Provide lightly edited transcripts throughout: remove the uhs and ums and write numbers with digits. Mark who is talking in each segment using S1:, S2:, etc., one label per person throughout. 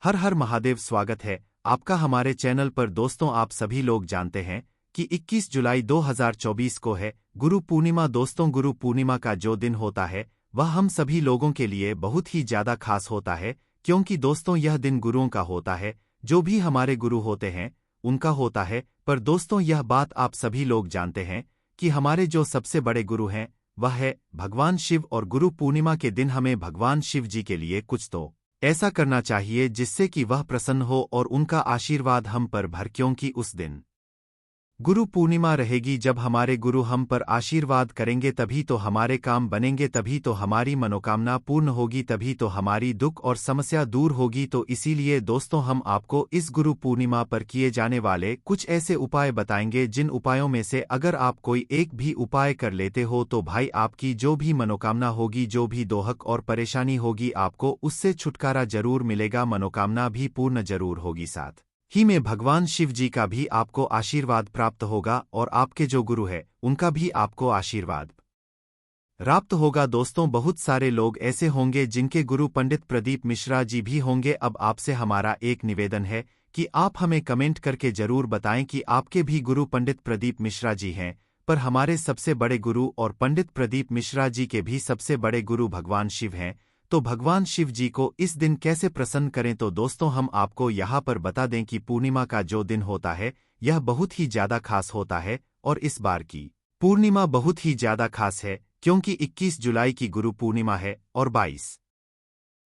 S1: हर हर महादेव। स्वागत है आपका हमारे चैनल पर। दोस्तों, आप सभी लोग जानते हैं कि 21 जुलाई 2024 को है गुरु पूर्णिमा। दोस्तों, गुरु पूर्णिमा का जो दिन होता है वह हम सभी लोगों के लिए बहुत ही ज्यादा खास होता है, क्योंकि दोस्तों यह दिन गुरुओं का होता है। जो भी हमारे गुरु होते हैं उनका होता है। पर दोस्तों, यह बात आप सभी लोग जानते हैं कि हमारे जो सबसे बड़े गुरु हैं वह है भगवान शिव, और गुरु पूर्णिमा के दिन हमें भगवान शिव जी के लिए कुछ तो ऐसा करना चाहिए जिससे कि वह प्रसन्न हो और उनका आशीर्वाद हम पर भर, क्योंकि उस दिन गुरु पूर्णिमा रहेगी। जब हमारे गुरु हम पर आशीर्वाद करेंगे तभी तो हमारे काम बनेंगे, तभी तो हमारी मनोकामना पूर्ण होगी, तभी तो हमारी दुख और समस्या दूर होगी। तो इसीलिए दोस्तों, हम आपको इस गुरु पूर्णिमा पर किए जाने वाले कुछ ऐसे उपाय बताएंगे जिन उपायों में से अगर आप कोई एक भी उपाय कर लेते हो तो भाई आपकी जो भी मनोकामना होगी, जो भी दोहक और परेशानी होगी, आपको उससे छुटकारा जरूर मिलेगा, मनोकामना भी पूर्ण जरूर होगी। साथ ही में भगवान शिव जी का भी आपको आशीर्वाद प्राप्त होगा और आपके जो गुरु है उनका भी आपको आशीर्वाद प्राप्त होगा। दोस्तों, बहुत सारे लोग ऐसे होंगे जिनके गुरु पंडित प्रदीप मिश्रा जी भी होंगे। अब आपसे हमारा एक निवेदन है कि आप हमें कमेंट करके जरूर बताएं कि आपके भी गुरु पंडित प्रदीप मिश्रा जी हैं। पर हमारे सबसे बड़े गुरु और पंडित प्रदीप मिश्रा जी के भी सबसे बड़े गुरु भगवान शिव हैं। तो भगवान शिव जी को इस दिन कैसे प्रसन्न करें, तो दोस्तों हम आपको यहाँ पर बता दें कि पूर्णिमा का जो दिन होता है यह बहुत ही ज्यादा खास होता है। और इस बार की पूर्णिमा बहुत ही ज्यादा खास है क्योंकि 21 जुलाई की गुरु पूर्णिमा है और 22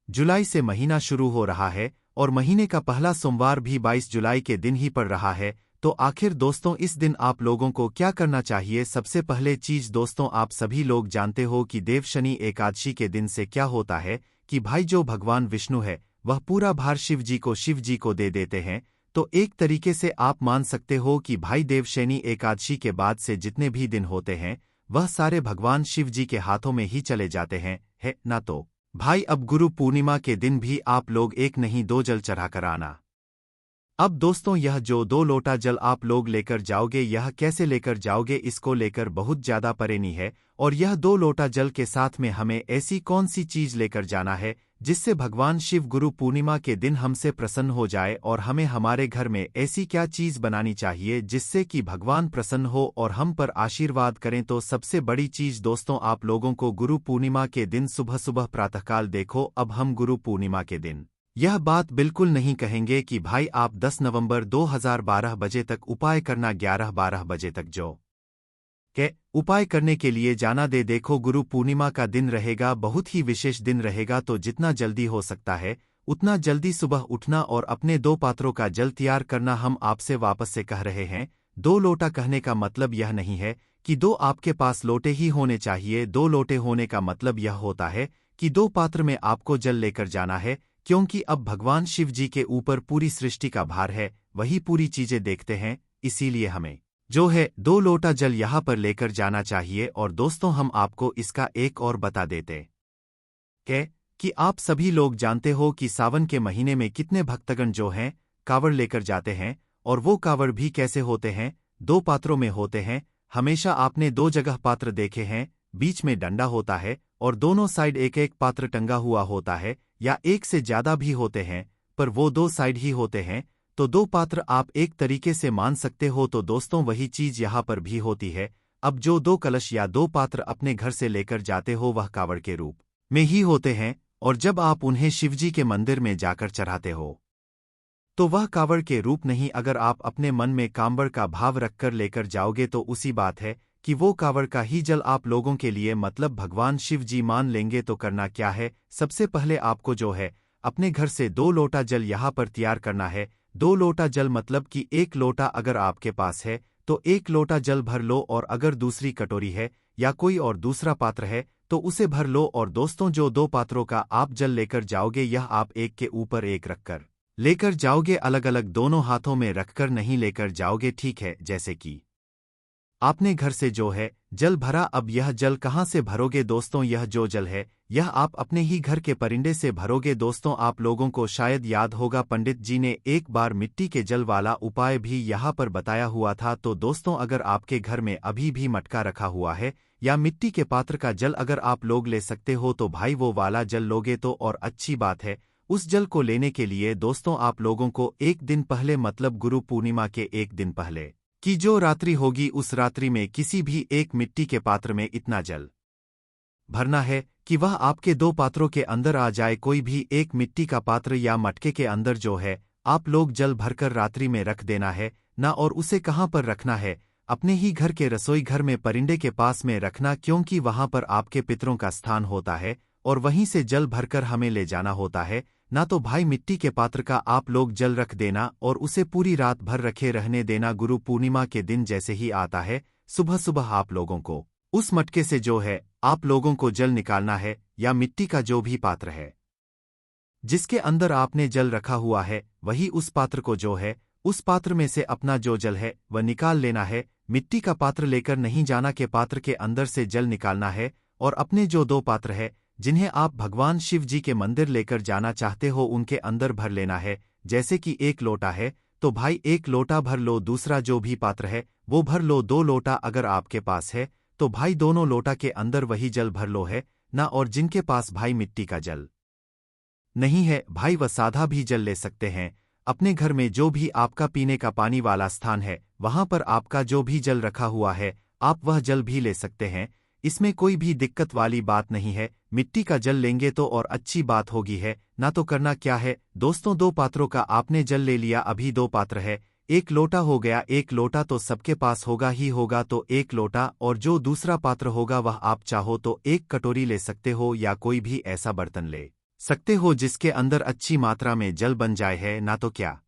S1: जुलाई से महीना शुरू हो रहा है और महीने का पहला सोमवार भी 22 जुलाई के दिन ही पड़ रहा है। तो आखिर दोस्तों इस दिन आप लोगों को क्या करना चाहिए? सबसे पहले चीज दोस्तों, आप सभी लोग जानते हो कि देव शनि एकादशी के दिन से क्या होता है कि भाई जो भगवान विष्णु है वह पूरा भार शिव जी को दे देते हैं। तो एक तरीके से आप मान सकते हो कि भाई देव शनि एकादशी के बाद से जितने भी दिन होते हैं वह सारे भगवान शिव जी के हाथों में ही चले जाते हैं, है ना? तो भाई अब गुरु पूर्णिमा के दिन भी आप लोग एक नहीं दो जल चढ़ाकर आना। अब दोस्तों, यह जो 2 लोटा जल आप लोग लेकर जाओगे, यह कैसे लेकर जाओगे इसको लेकर बहुत ज्यादा परेशानी है। और यह 2 लोटा जल के साथ में हमें ऐसी कौन सी चीज लेकर जाना है जिससे भगवान शिव गुरु पूर्णिमा के दिन हमसे प्रसन्न हो जाए, और हमें हमारे घर में ऐसी क्या चीज बनानी चाहिए जिससे कि भगवान प्रसन्न हो और हम पर आशीर्वाद करें? तो सबसे बड़ी चीज दोस्तों, आप लोगों को गुरु पूर्णिमा के दिन सुबह सुबह प्रातःकाल देखो। अब हम गुरु पूर्णिमा के दिन यह बात बिल्कुल नहीं कहेंगे कि भाई आप 10 नवंबर 2012 बजे तक उपाय करना, 11-12 बजे तक जो के उपाय करने के लिए जाना दे। देखो, गुरु पूर्णिमा का दिन रहेगा, बहुत ही विशेष दिन रहेगा। तो जितना जल्दी हो सकता है उतना जल्दी सुबह उठना और अपने 2 पात्रों का जल तैयार करना। हम आपसे वापस से कह रहे हैं 2 लोटा कहने का मतलब यह नहीं है कि 2 आपके पास लोटे ही होने चाहिए। 2 लोटे होने का मतलब यह होता है कि 2 पात्र में आपको जल लेकर जाना है, क्योंकि अब भगवान शिव जी के ऊपर पूरी सृष्टि का भार है, वही पूरी चीजें देखते हैं। इसीलिए हमें जो है 2 लोटा जल यहाँ पर लेकर जाना चाहिए। और दोस्तों, हम आपको इसका एक और बता देते कि आप सभी लोग जानते हो कि सावन के महीने में कितने भक्तगण जो हैं कावड़ लेकर जाते हैं, और वो कावड़ भी कैसे होते हैं? 2 पात्रों में होते हैं। हमेशा आपने 2 जगह पात्र देखे हैं, बीच में डंडा होता है और दोनों साइड एक एक पात्र टंगा हुआ होता है, या एक से ज्यादा भी होते हैं, पर वो 2 साइड ही होते हैं। तो 2 पात्र आप एक तरीके से मान सकते हो। तो दोस्तों वही चीज यहाँ पर भी होती है। अब जो 2 कलश या 2 पात्र अपने घर से लेकर जाते हो वह कावड़ के रूप में ही होते हैं, और जब आप उन्हें शिवजी के मंदिर में जाकर चढ़ाते हो तो वह कावड़ के रूप नहीं, अगर आप अपने मन में कांवड़ का भाव रखकर लेकर जाओगे तो उसी बात है कि वो कावड़ का ही जल आप लोगों के लिए मतलब भगवान शिव जी मान लेंगे। तो करना क्या है? सबसे पहले आपको जो है अपने घर से 2 लोटा जल यहाँ पर तैयार करना है। 2 लोटा जल मतलब कि 1 लोटा अगर आपके पास है तो 1 लोटा जल भर लो, और अगर दूसरी कटोरी है या कोई और दूसरा पात्र है तो उसे भर लो। और दोस्तों, जो 2 पात्रों का आप जल लेकर जाओगे यह आप एक के ऊपर एक रखकर लेकर जाओगे, अलग अलग दोनों हाथों में रखकर नहीं लेकर जाओगे, ठीक है? जैसे कि आपने घर से जो है जल भरा, अब यह जल कहाँ से भरोगे दोस्तों? यह जो जल है यह आप अपने ही घर के परिंदे से भरोगे। दोस्तों, आप लोगों को शायद याद होगा पंडित जी ने एक बार मिट्टी के जल वाला उपाय भी यहाँ पर बताया हुआ था। तो दोस्तों, अगर आपके घर में अभी भी मटका रखा हुआ है या मिट्टी के पात्र का जल अगर आप लोग ले सकते हो तो भाई वो वाला जल लोगे तो और अच्छी बात है। उस जल को लेने के लिए दोस्तों आप लोगों को एक दिन पहले मतलब गुरु पूर्णिमा के एक दिन पहले की जो रात्रि होगी उस रात्रि में किसी भी एक मिट्टी के पात्र में इतना जल भरना है कि वह आपके दो पात्रों के अंदर आ जाए। कोई भी एक मिट्टी का पात्र या मटके के अंदर जो है आप लोग जल भरकर रात्रि में रख देना है ना। और उसे कहाँ पर रखना है? अपने ही घर के रसोई घर में परिंदे के पास में रखना, क्योंकि वहां पर आपके पितरों का स्थान होता है और वहीं से जल भरकर हमें ले जाना होता है ना। तो भाई मिट्टी के पात्र का आप लोग जल रख देना और उसे पूरी रात भर रखे रहने देना। गुरु पूर्णिमा के दिन जैसे ही आता है सुबह सुबह आप लोगों को उस मटके से जो है आप लोगों को जल निकालना है, या मिट्टी का जो भी पात्र है जिसके अंदर आपने जल रखा हुआ है वही उस पात्र को जो है उस पात्र में से अपना जो जल है वह निकाल लेना है। मिट्टी का पात्र लेकर नहीं जाना के पात्र के अंदर से जल निकालना है और अपने जो दो पात्र है जिन्हें आप भगवान शिव जी के मंदिर लेकर जाना चाहते हो उनके अंदर भर लेना है। जैसे कि एक लोटा है तो भाई एक लोटा भर लो, दूसरा जो भी पात्र है वो भर लो, दो लोटा अगर आपके पास है तो भाई दोनों लोटा के अंदर वही जल भर लो है ना। और जिनके पास भाई मिट्टी का जल नहीं है भाई वह साधा भी जल ले सकते हैं। अपने घर में जो भी आपका पीने का पानी वाला स्थान है वहां पर आपका जो भी जल रखा हुआ है आप वह जल भी ले सकते हैं। इसमें कोई भी दिक्कत वाली बात नहीं है। मिट्टी का जल लेंगे तो और अच्छी बात होगी है ना। तो करना क्या है दोस्तों, दो पात्रों का आपने जल ले लिया। अभी दो पात्र है, एक लोटा हो गया। एक लोटा तो सबके पास होगा ही होगा, तो एक लोटा, और जो दूसरा पात्र होगा वह आप चाहो तो एक कटोरी ले सकते हो या कोई भी ऐसा बर्तन ले सकते हो जिसके अंदर अच्छी मात्रा में जल बन जाए है ना। तो क्या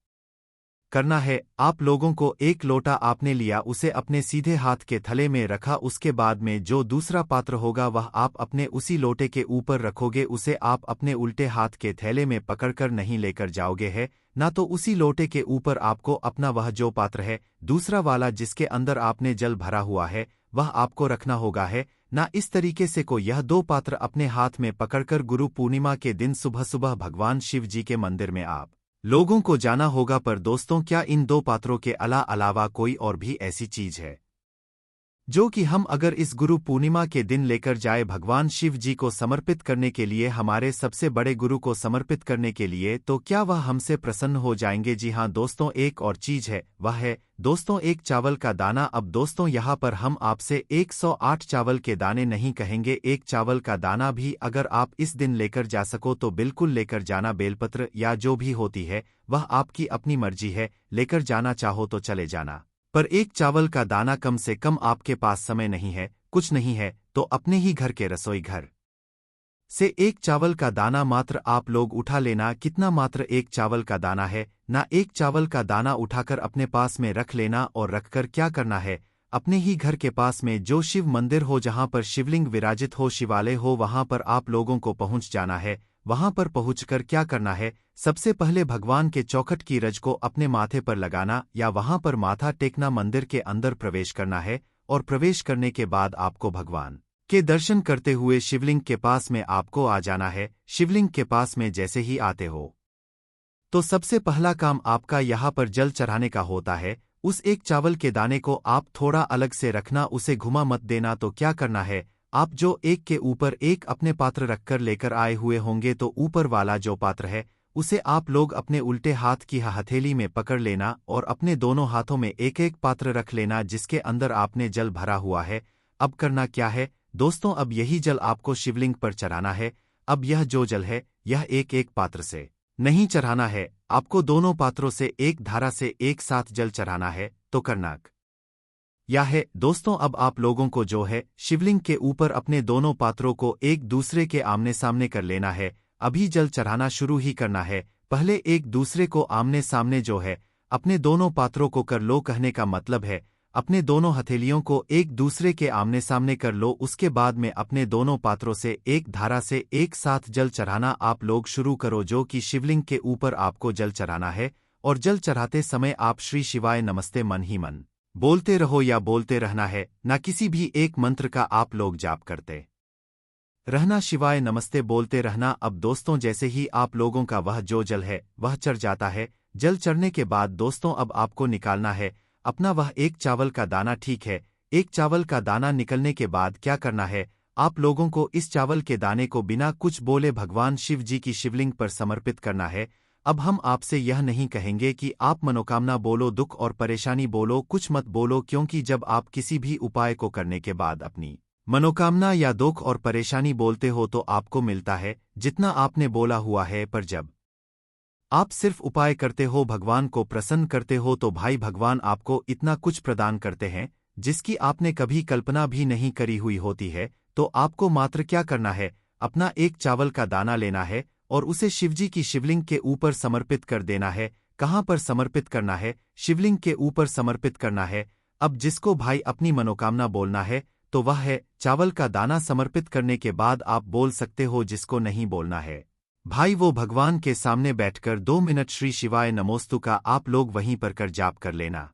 S1: करना है आप लोगों को, एक लोटा आपने लिया, उसे अपने सीधे हाथ के थले में रखा। उसके बाद में जो दूसरा पात्र होगा वह आप अपने उसी लोटे के ऊपर रखोगे। उसे आप अपने उल्टे हाथ के थैले में पकड़कर नहीं लेकर जाओगे है ना। तो उसी लोटे के ऊपर आपको अपना वह जो पात्र है दूसरा वाला जिसके अंदर आपने जल भरा हुआ है वह आपको रखना होगा है ना। इस तरीके से को यह दो पात्र अपने हाथ में पकड़कर गुरु पूर्णिमा के दिन सुबह सुबह भगवान शिव जी के मंदिर में आप लोगों को जाना होगा। पर दोस्तों क्या इन दो पात्रों के अलावा कोई और भी ऐसी चीज है जो कि हम अगर इस गुरु पूर्णिमा के दिन लेकर जाए भगवान शिव जी को समर्पित करने के लिए, हमारे सबसे बड़े गुरु को समर्पित करने के लिए, तो क्या वह हमसे प्रसन्न हो जाएंगे? जी हाँ दोस्तों, एक और चीज है, वह है दोस्तों एक चावल का दाना। अब दोस्तों यहाँ पर हम आपसे 108 चावल के दाने नहीं कहेंगे, एक चावल का दाना भी अगर आप इस दिन लेकर जा सको तो बिल्कुल लेकर जाना। बेलपत्र या जो भी होती है वह आपकी अपनी मर्जी है, लेकर जाना चाहो तो चले जाना, पर एक चावल का दाना कम से कम आपके पास समय नहीं है, कुछ नहीं है, तो अपने ही घर के रसोई घर से एक चावल का दाना मात्र आप लोग उठा लेना। कितना? मात्र एक चावल का दाना है ना। एक चावल का दाना उठाकर अपने पास में रख लेना और रखकर क्या करना है, अपने ही घर के पास में जो शिव मंदिर हो, जहां पर शिवलिंग विराजित हो, शिवालय हो, वहां पर आप लोगों को पहुंच जाना है। वहां पर पहुंचकर क्या करना है, सबसे पहले भगवान के चौखट की रज को अपने माथे पर लगाना या वहां पर माथा टेकना, मंदिर के अंदर प्रवेश करना है। और प्रवेश करने के बाद आपको भगवान के दर्शन करते हुए शिवलिंग के पास में आपको आ जाना है। शिवलिंग के पास में जैसे ही आते हो तो सबसे पहला काम आपका यहाँ पर जल चढ़ाने का होता है। उस एक चावल के दाने को आप थोड़ा अलग से रखना, उसे घुमा मत देना। तो क्या करना है, आप जो एक के ऊपर एक अपने पात्र रखकर लेकर आए हुए होंगे तो ऊपर वाला जो पात्र है उसे आप लोग अपने उल्टे हाथ की हथेली में पकड़ लेना और अपने दोनों हाथों में एक एक पात्र रख लेना जिसके अंदर आपने जल भरा हुआ है। अब करना क्या है दोस्तों, अब यही जल आपको शिवलिंग पर चढ़ाना है। अब यह जो जल है यह एक एक पात्र से नहीं चढ़ाना है, आपको दोनों पात्रों से एक धारा से एक साथ जल चढ़ाना है। तो करना यह है दोस्तों, अब आप लोगों को जो है शिवलिंग के ऊपर अपने दोनों पात्रों को एक दूसरे के आमने सामने कर लेना है। अभी जल चढ़ाना शुरू ही करना है। पहले एक दूसरे को आमने सामने जो है अपने दोनों पात्रों को कर लो। कहने का मतलब है अपने दोनों हथेलियों को एक दूसरे के आमने सामने कर लो। उसके बाद में अपने दोनों पात्रों से एक धारा से एक साथ जल चढ़ाना आप लोग शुरू करो, जो कि शिवलिंग के ऊपर आपको जल चढ़ाना है। और जल चढ़ाते समय आप श्री शिवाय नमस्ते मन ही मन बोलते रहो या बोलते रहना है ना। किसी भी एक मंत्र का आप लोग जाप करते रहना, शिवाय नमस्ते बोलते रहना। अब दोस्तों जैसे ही आप लोगों का वह जो जल है वह चढ़ जाता है, जल चढ़ने के बाद दोस्तों अब आपको निकालना है अपना वह एक चावल का दाना। ठीक है, एक चावल का दाना निकलने के बाद क्या करना है, आप लोगों को इस चावल के दाने को बिना कुछ बोले भगवान शिव जी की शिवलिंग पर समर्पित करना है। अब हम आपसे यह नहीं कहेंगे कि आप मनोकामना बोलो, दुख और परेशानी बोलो, कुछ मत बोलो, क्योंकि जब आप किसी भी उपाय को करने के बाद अपनी मनोकामना या दुख और परेशानी बोलते हो तो आपको मिलता है जितना आपने बोला हुआ है। पर जब आप सिर्फ उपाय करते हो, भगवान को प्रसन्न करते हो, तो भाई भगवान आपको इतना कुछ प्रदान करते हैं जिसकी आपने कभी कल्पना भी नहीं करी हुई होती है। तो आपको मात्र क्या करना है, अपना एक चावल का दाना लेना है और उसे शिवजी की शिवलिंग के ऊपर समर्पित कर देना है। कहाँ पर समर्पित करना है? शिवलिंग के ऊपर समर्पित करना है। अब जिसको भाई अपनी मनोकामना बोलना है तो वह है चावल का दाना समर्पित करने के बाद आप बोल सकते हो। जिसको नहीं बोलना है भाई, वो भगवान के सामने बैठकर 2 मिनट श्री शिवाय नमोस्तु का आप लोग वहीं पर कर जाप कर लेना।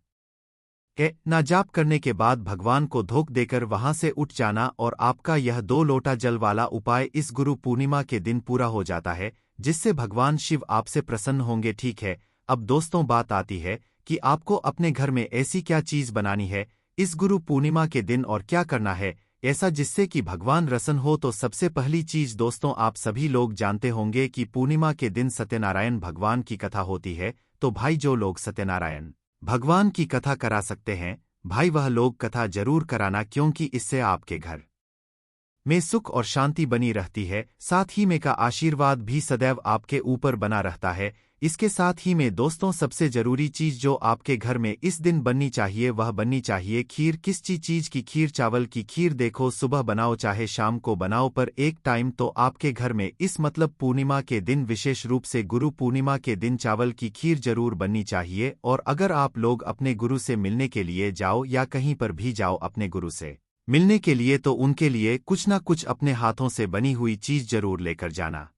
S1: ना जाप करने के बाद भगवान को धोख देकर वहां से उठ जाना और आपका यह 2 लोटा जल वाला उपाय इस गुरु पूर्णिमा के दिन पूरा हो जाता है, जिससे भगवान शिव आपसे प्रसन्न होंगे। ठीक है, अब दोस्तों बात आती है कि आपको अपने घर में ऐसी क्या चीज बनानी है इस गुरु पूर्णिमा के दिन और क्या करना है ऐसा जिससे कि भगवान रसन्न हो। तो सबसे पहली चीज दोस्तों, आप सभी लोग जानते होंगे कि पूर्णिमा के दिन सत्यनारायण भगवान की कथा होती है। तो भाई जो लोग सत्यनारायण भगवान की कथा करा सकते हैं भाई, वह लोग कथा जरूर कराना, क्योंकि इससे आपके घर में सुख और शांति बनी रहती है। साथ ही में का आशीर्वाद भी सदैव आपके ऊपर बना रहता है। इसके साथ ही में दोस्तों सबसे जरूरी चीज जो आपके घर में इस दिन बननी चाहिए वह बननी चाहिए खीर। किस चीज की खीर? चावल की खीर। देखो, सुबह बनाओ चाहे शाम को बनाओ, पर एक टाइम तो आपके घर में इस मतलब पूर्णिमा के दिन, विशेष रूप से गुरु पूर्णिमा के दिन चावल की खीर जरूर बननी चाहिए। और अगर आप लोग अपने गुरु से मिलने के लिए जाओ या कहीं पर भी जाओ अपने गुरु से मिलने के लिए, तो उनके लिए कुछ ना कुछ अपने हाथों से बनी हुई चीज जरूर लेकर जाना,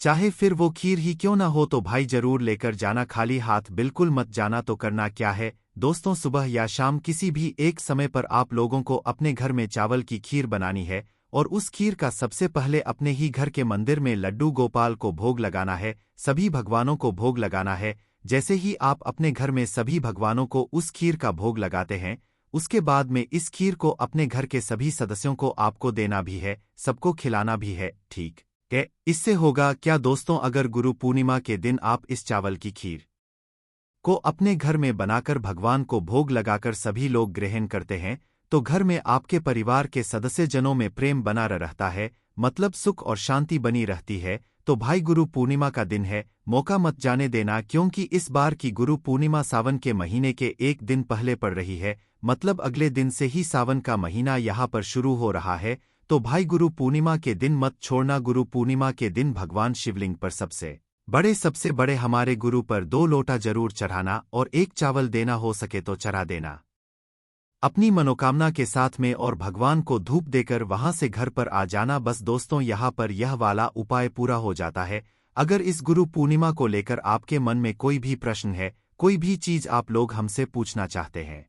S1: चाहे फिर वो खीर ही क्यों ना हो, तो भाई जरूर लेकर जाना। खाली हाथ बिल्कुल मत जाना। तो करना क्या है दोस्तों, सुबह या शाम किसी भी एक समय पर आप लोगों को अपने घर में चावल की खीर बनानी है और उस खीर का सबसे पहले अपने ही घर के मंदिर में लड्डू गोपाल को भोग लगाना है, सभी भगवानों को भोग लगाना है। जैसे ही आप अपने घर में सभी भगवानों को उस खीर का भोग लगाते हैं, उसके बाद में इस खीर को अपने घर के सभी सदस्यों को आपको देना भी है, सबको खिलाना भी है। ठीक है, इससे होगा क्या दोस्तों, अगर गुरु पूर्णिमा के दिन आप इस चावल की खीर को अपने घर में बनाकर भगवान को भोग लगाकर सभी लोग ग्रहण करते हैं, तो घर में आपके परिवार के सदस्य जनों में प्रेम बना रहता है, मतलब सुख और शांति बनी रहती है। तो भाई गुरु पूर्णिमा का दिन है, मौका मत जाने देना, क्योंकि इस बार की गुरु पूर्णिमा सावन के महीने के एक दिन पहले पड़ रही है, मतलब अगले दिन से ही सावन का महीना यहाँ पर शुरू हो रहा है। तो भाई गुरु पूर्णिमा के दिन मत छोड़ना। गुरु पूर्णिमा के दिन भगवान शिवलिंग पर सबसे बड़े हमारे गुरु पर 2 लोटा जरूर चढ़ाना और एक चावल देना, हो सके तो चढ़ा देना अपनी मनोकामना के साथ में, और भगवान को धूप देकर वहां से घर पर आ जाना। बस दोस्तों, यहाँ पर यह वाला उपाय पूरा हो जाता है। अगर इस गुरु पूर्णिमा को लेकर आपके मन में कोई भी प्रश्न है, कोई भी चीज आप लोग हमसे पूछना चाहते हैं,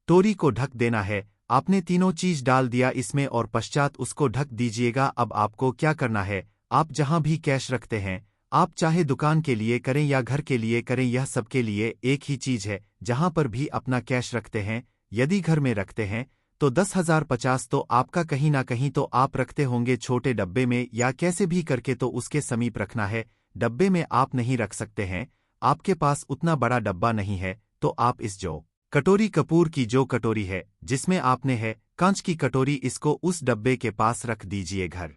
S1: तोरी को ढक देना है। आपने तीनों चीज डाल दिया इसमें और पश्चात उसको ढक दीजिएगा। अब आपको क्या करना है, आप जहां भी कैश रखते हैं, आप चाहे दुकान के लिए करें या घर के लिए करें, यह सबके लिए एक ही चीज है। जहां पर भी अपना कैश रखते हैं, यदि घर में रखते हैं तो 10,000 50 तो आपका कहीं ना कहीं तो आप रखते होंगे छोटे डब्बे में या कैसे भी करके, तो उसके समीप रखना है। डब्बे में आप नहीं रख सकते हैं, आपके पास उतना बड़ा डब्बा नहीं है, तो आप इस जो कटोरी, कपूर की जो कटोरी है जिसमें आपने है कांच की कटोरी, इसको उस डब्बे के पास रख दीजिए। घर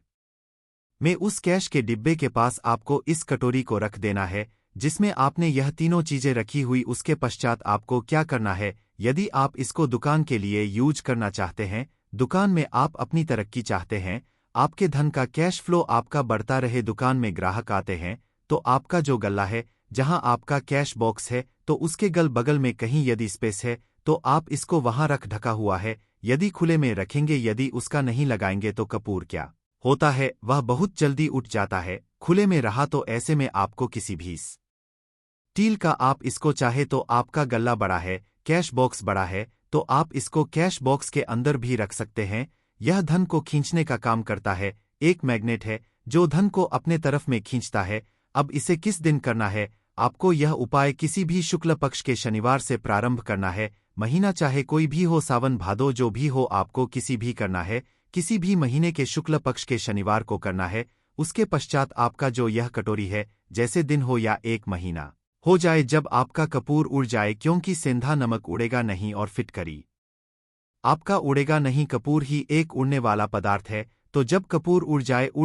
S1: में उस कैश के डिब्बे के पास आपको इस कटोरी को रख देना है जिसमें आपने यह तीनों चीजें रखी हुई। उसके पश्चात आपको क्या करना है, यदि आप इसको दुकान के लिए यूज करना चाहते हैं, दुकान में आप अपनी तरक्की चाहते हैं, आपके धन का कैश फ्लो आपका बढ़ता रहे, दुकान में ग्राहक आते हैं, तो आपका जो गल्ला है जहां आपका कैश बॉक्स है, तो उसके गल बगल में कहीं यदि स्पेस है तो आप इसको वहां रख ढका हुआ है। यदि खुले में रखेंगे, यदि उसका नहीं लगाएंगे, तो कपूर क्या होता है वह बहुत जल्दी उठ जाता है। खुले में रहा तो ऐसे में आपको किसी भी स्टील का, आप इसको चाहे तो आपका गल्ला बड़ा है, कैश बॉक्स बड़ा है, तो आप इसको कैश बॉक्स के अंदर भी रख सकते हैं। यह धन को खींचने का काम करता है, एक मैग्नेट है जो धन को अपने तरफ में खींचता है। अब इसे किस दिन करना है, आपको यह उपाय किसी भी शुक्ल पक्ष के शनिवार से प्रारंभ करना है। महीना चाहे कोई भी हो, सावन भादो जो भी हो, आपको किसी भी करना है, किसी भी महीने के शुक्ल पक्ष के शनिवार को करना है। उसके पश्चात आपका जो यह कटोरी है, जैसे दिन हो या एक महीना हो जाए जब आपका कपूर उड़ जाए, क्योंकि सेंधा नमक उड़ेगा नहीं और फिटकरी आपका उड़ेगा नहीं। कपूर ही एक उड़ने वाला पदार्थ है, तो जब कपूर उड़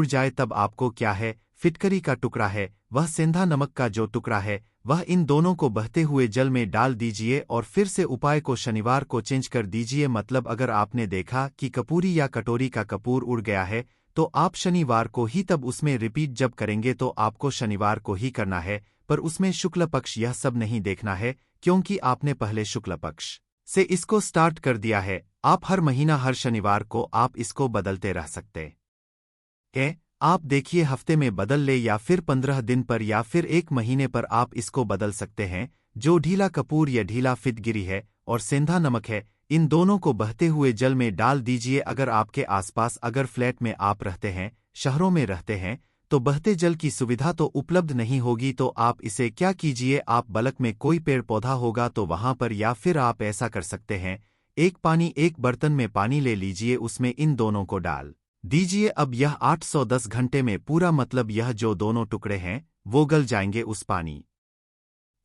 S1: जाए तब आपको क्या है, फिटकरी का टुकड़ा है, वह सेंधा नमक का जो टुकड़ा है, वह इन दोनों को बहते हुए जल में डाल दीजिए और फिर से उपाय को शनिवार को चेंज कर दीजिए। मतलब अगर आपने देखा कि कपूरी या कटोरी का कपूर उड़ गया है, तो आप शनिवार को ही तब उसमें रिपीट जब करेंगे तो आपको शनिवार को ही करना है, पर उसमें शुक्ल पक्ष यह सब नहीं देखना है, क्योंकि आपने पहले शुक्ल पक्ष से इसको स्टार्ट कर दिया है। आप हर महीना हर शनिवार को आप इसको बदलते रह सकते हैं। आप देखिए हफ्ते में बदल ले या फिर 15 दिन पर या फिर एक महीने पर आप इसको बदल सकते हैं। जो ढीला कपूर या ढीला फिटगिरी है और सेंधा नमक है, इन दोनों को बहते हुए जल में डाल दीजिए। अगर आपके आसपास अगर फ्लैट में आप रहते हैं, शहरों में रहते हैं, तो बहते जल की सुविधा तो उपलब्ध नहीं होगी, तो आप इसे क्या कीजिए, आप बलक में कोई पेड़ पौधा होगा तो वहां पर, या फिर आप ऐसा कर सकते हैं, एक बर्तन में पानी ले लीजिए, उसमें इन दोनों को डाल दीजिए। अब यह 810 घंटे में पूरा, मतलब यह जो दोनों टुकड़े हैं वो गल जाएंगे। उस पानी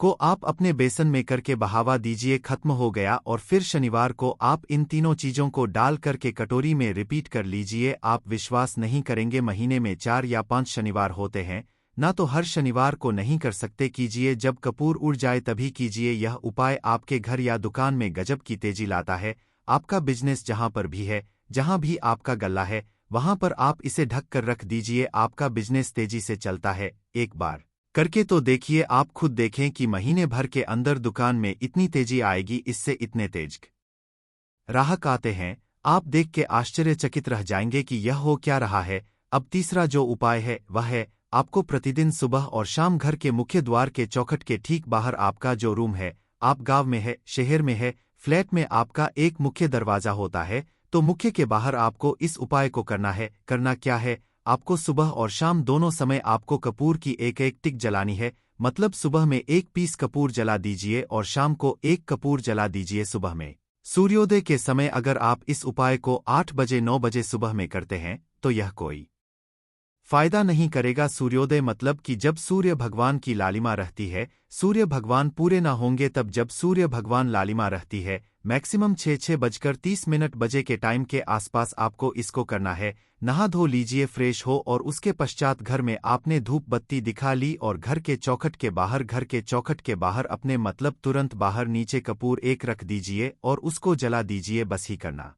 S1: को आप अपने बेसन में करके बहावा दीजिए, खत्म हो गया। और फिर शनिवार को आप इन तीनों चीजों को डाल करके कटोरी में रिपीट कर लीजिए। आप विश्वास नहीं करेंगे, महीने में 4 या 5 शनिवार होते हैं ना, तो हर शनिवार को नहीं कर सकते, कीजिए जब कपूर उड़ जाए तभी कीजिए। यह उपाय आपके घर या दुकान में गजब की तेजी लाता है। आपका बिजनेस जहां पर भी है, जहां भी आपका गल्ला है, वहां पर आप इसे ढक कर रख दीजिए, आपका बिजनेस तेजी से चलता है। एक बार करके तो देखिए, आप खुद देखें कि महीने भर के अंदर दुकान में इतनी तेजी आएगी। इससे इतने तेज ग्राहक आते हैं, आप देख के आश्चर्यचकित रह जाएंगे कि यह हो क्या रहा है। अब तीसरा जो उपाय है वह है, आपको प्रतिदिन सुबह और शाम घर के मुख्य द्वार के चौखट के ठीक बाहर आपका जो रूम है, आप गांव में है, शहर में है, फ्लैट में आपका एक मुख्य दरवाजा होता है, तो मुख्य के बाहर आपको इस उपाय को करना है। करना क्या है, आपको सुबह और शाम दोनों समय आपको कपूर की एक एक टिक जलानी है। मतलब सुबह में 1 पीस कपूर जला दीजिए और शाम को 1 कपूर जला दीजिए। सुबह में सूर्योदय के समय अगर आप इस उपाय को 8 बजे 9 बजे सुबह में करते हैं तो यह कोई फायदा नहीं करेगा। सूर्योदय मतलब कि जब सूर्य भगवान की लालिमा रहती है, सूर्य भगवान पूरे ना होंगे तब जब सूर्य भगवान लालिमा रहती है, मैक्सिमम 6:30 बजे के टाइम के आसपास आपको इसको करना है। नहा धो लीजिए, फ्रेश हो, और उसके पश्चात घर में आपने धूप बत्ती दिखा ली और घर के चौखट के बाहर अपने मतलब तुरंत बाहर नीचे कपूर एक रख दीजिए और उसको जला दीजिए। बस ही करना